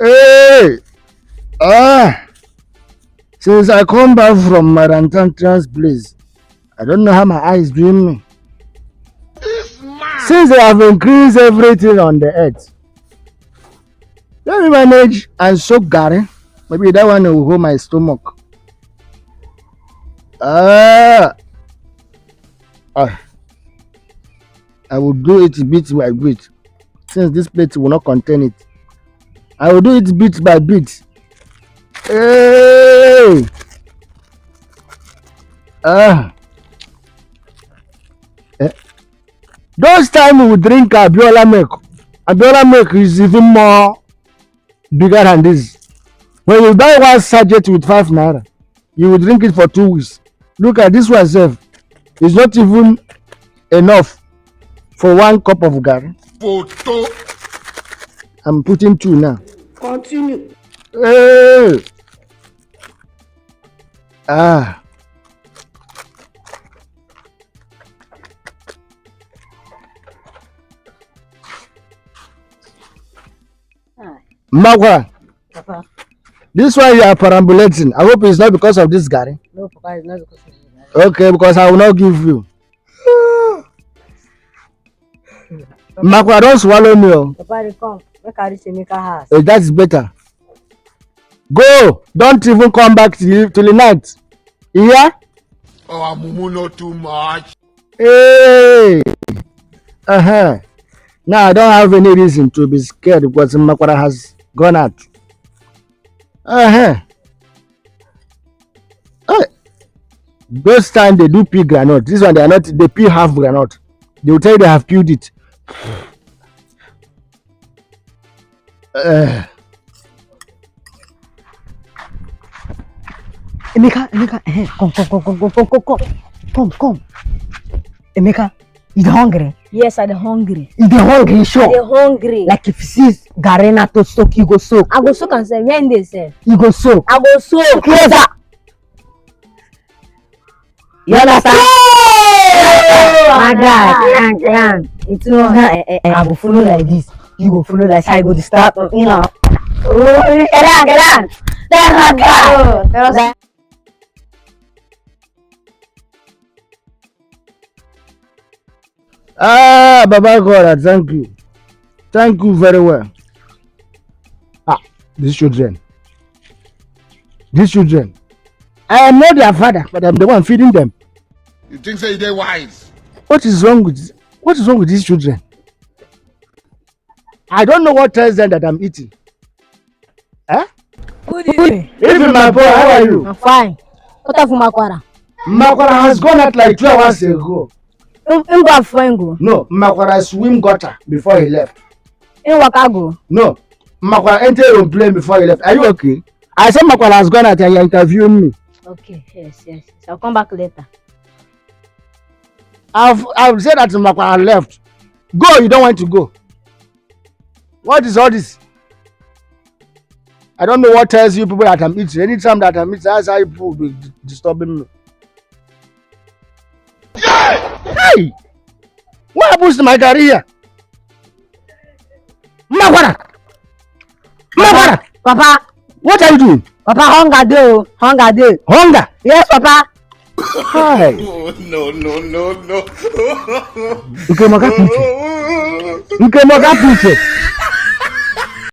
Hey! Since I come back from my Rantantrans place, I don't know how my eyes doing me. Since they have increased everything on the earth, let me manage and soak Gary. Maybe that one will hold my stomach. I will do it bit by bit. Since this plate will not contain it, I will do it bit by bit. Hey! Those time we would drink Abiola milk. Abiola milk is even more bigger than this. When you buy one sachet with 5 naira, you will drink it for 2 weeks. Look at this one, self. It's not even enough for 1 cup of garri. Photo. I'm putting 2 now. Continue. Hey. Mmakwara. Papa. This one you are perambulating. I hope it's not because of this garri. No, Papa, it's not because of this garri. Okay, because I will not give you. Mmakwara, don't swallow me. Papa, they come. Make I reach Emeka house. That is better. Go. Don't even come back till the night. Yeah? Oh, Mumu, not too much. Hey. Now I don't have any reason to be scared because Mmakwara has gone out. Those time they do peel granite. This one they are not. They peel half granite. They will tell you they have peeled it. Emeka, come. Emeka, you hungry? Yes, I'm hungry. You hungry, sure? I'm hungry. Like if you see Garena to soak, you go soak. I go soak and say, when they say? You go soak. I go soak. Closer. You understand? My God. It's not. I go follow like this. You go follow like I go to start. You know. Get on. That's my God. Baba God, thank you. Thank you very well. These children. I am not their father, but I'm the one feeding them. You think so they're wise? What is wrong with these children? I don't know what tells them that I'm eating. Good evening. Even my boy, how are you? I'm fine. What of Mmakwara? Mmakwara has gone out like 2 hours ago. No, Mmakwara swim gutter before he left. in Wakago. No, Mmakwara entered a plane before he left. Are you okay? I said Mmakwara has gone out and you're interviewing me. Okay, yes. I'll come back later. I've said that Mmakwara left. Go, you don't want to go. What is all this? I don't know what tells you people that I'm eating. Anytime that I'm eating, that's how people will be disturbing me. Hey! What happens to my career? Mmakwara! Papa! What are you doing? Papa, hunger day. Hunger? Yes, Papa. Hi. No. Nke moga puche.